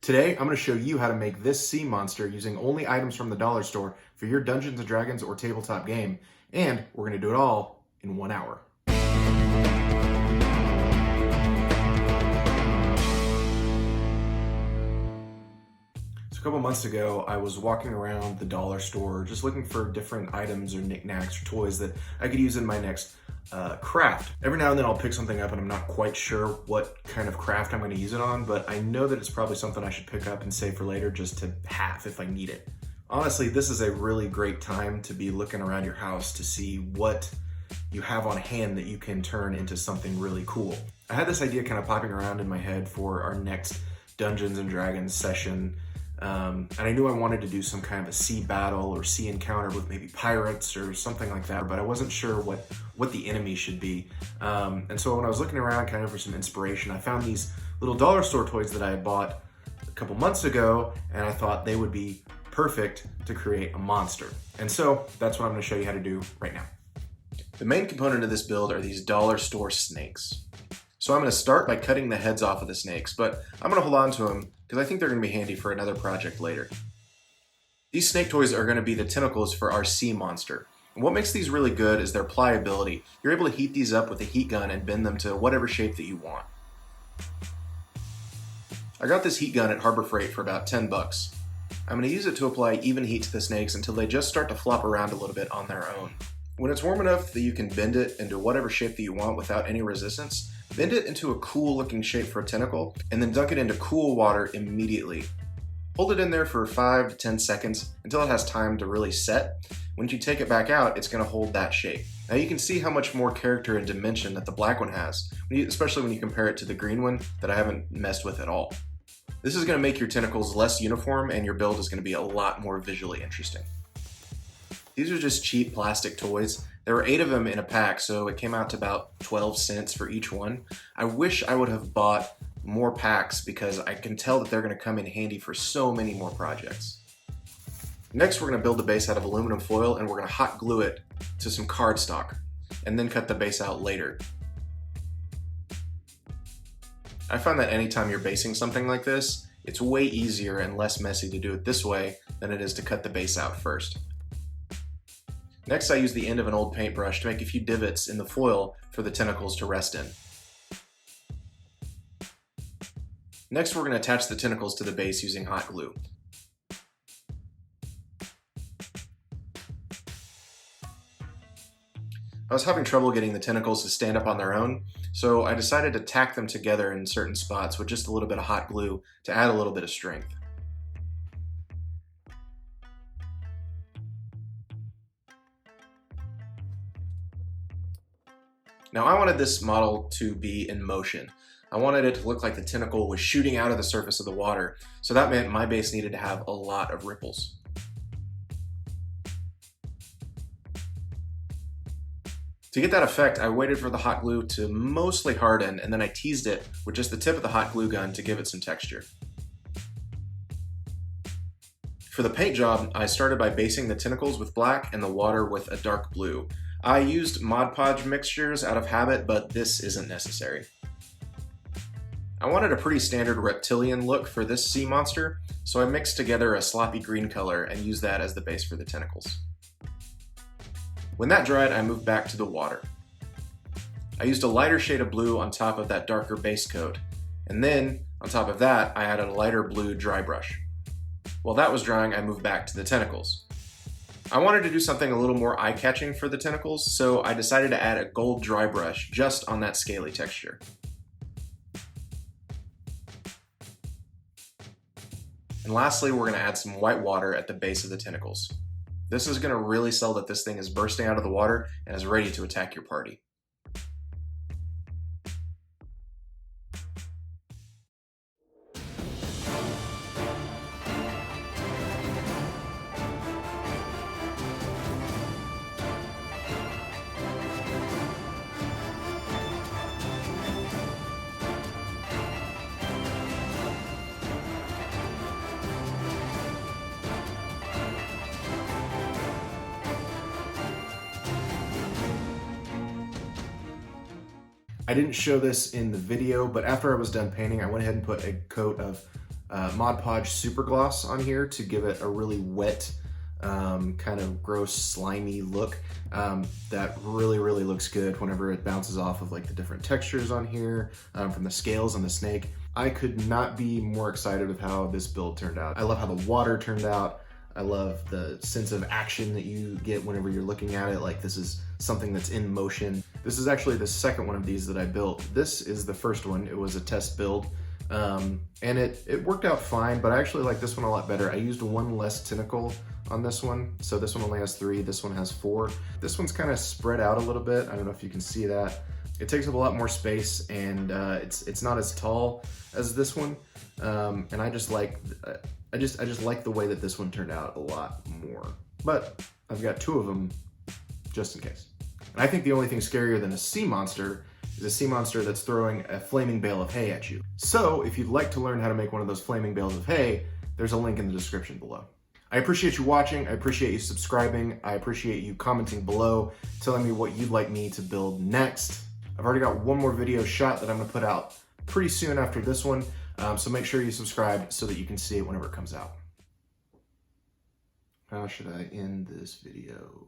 Today, I'm going to show you how to make this sea monster using only items from the dollar store for your Dungeons & Dragons or tabletop game, and we're going to do it all in 1 hour. So a couple months ago, I was walking around the dollar store just looking for different items or knickknacks or toys that I could use in my next craft. Every now and then I'll pick something up and I'm not quite sure what kind of craft I'm going to use it on, but I know that it's probably something I should pick up and save for later just to have if I need it. Honestly, this is a really great time to be looking around your house to see what you have on hand that you can turn into something really cool. I had this idea kind of popping around in my head for our next Dungeons & Dragons session. And I knew I wanted to do some kind of a sea battle or sea encounter with maybe pirates or something like that, but I wasn't sure what the enemy should be. And so when I was looking around kind of for some inspiration, I found these little dollar store toys that I had bought a couple months ago, and I thought they would be perfect to create a monster. And so that's what I'm going to show you how to do right now. The main component of this build are these dollar store snakes. So I'm going to start by cutting the heads off of the snakes, but I'm going to hold on to them because I think they're going to be handy for another project later. These snake toys are going to be the tentacles for our sea monster. And what makes these really good is their pliability. You're able to heat these up with a heat gun and bend them to whatever shape that you want. I got this heat gun at Harbor Freight for about 10 bucks. I'm going to use it to apply even heat to the snakes until they just start to flop around a little bit on their own. When it's warm enough that you can bend it into whatever shape that you want without any resistance, bend it into a cool looking shape for a tentacle, and then dunk it into cool water immediately. Hold it in there for 5 to 10 seconds until it has time to really set. When you take it back out, it's going to hold that shape. Now you can see how much more character and dimension that the black one has, especially when you compare it to the green one that I haven't messed with at all. This is going to make your tentacles less uniform and your build is going to be a lot more visually interesting. These are just cheap plastic toys. There were 8 of them in a pack, so it came out to about 12 cents for each one. I wish I would have bought more packs because I can tell that they're going to come in handy for so many more projects. Next, we're going to build the base out of aluminum foil and we're going to hot glue it to some cardstock and then cut the base out later. I find that anytime you're basing something like this, it's way easier and less messy to do it this way than it is to cut the base out first. Next, I use the end of an old paintbrush to make a few divots in the foil for the tentacles to rest in. Next, we're going to attach the tentacles to the base using hot glue. I was having trouble getting the tentacles to stand up on their own, so I decided to tack them together in certain spots with just a little bit of hot glue to add a little bit of strength. Now I wanted this model to be in motion. I wanted it to look like the tentacle was shooting out of the surface of the water, so that meant my base needed to have a lot of ripples. To get that effect, I waited for the hot glue to mostly harden and then I teased it with just the tip of the hot glue gun to give it some texture. For the paint job, I started by basing the tentacles with black and the water with a dark blue. I used Podge mixtures out of habit, but this isn't necessary. I wanted a pretty standard reptilian look for this sea monster, so I mixed together a sloppy green color and used that as the base for the tentacles. When that dried, I moved back to the water. I used a lighter shade of blue on top of that darker base coat, and then, on top of that, I added a lighter blue dry brush. While that was drying, I moved back to the tentacles. I wanted to do something a little more eye-catching for the tentacles, so I decided to add a gold dry brush just on that scaly texture. And lastly, we're going to add some white water at the base of the tentacles. This is going to really sell that this thing is bursting out of the water and is ready to attack your party. I didn't show this in the video, but after I was done painting, I went ahead and put a coat of Mod Podge Super Gloss on here to give it a really wet, kind of gross, slimy look. That really looks good whenever it bounces off of like the different textures on here, from the scales on the snake. I could not be more excited with how this build turned out. I love how the water turned out. I love the sense of action that you get whenever you're looking at it, like this is something that's in motion. This is actually the second one of these that I built. This is the first one. It was a test build, and it worked out fine, but I actually like this one a lot better. I used one less tentacle on this one, so this one only has 3, this one has 4. This one's kind of spread out a little bit. I don't know if you can see that. It takes up a lot more space, and it's not as tall as this one, and I just like the way that this one turned out a lot more. But I've got 2 of them just in case. And I think the only thing scarier than a sea monster is a sea monster that's throwing a flaming bale of hay at you. So if you'd like to learn how to make one of those flaming bales of hay, there's a link in the description below. I appreciate you watching. I appreciate you subscribing. I appreciate you commenting below, telling me what you'd like me to build next. I've already got one more video shot that I'm gonna put out pretty soon after this one, so make sure you subscribe so that you can see it whenever it comes out. How should I end this video?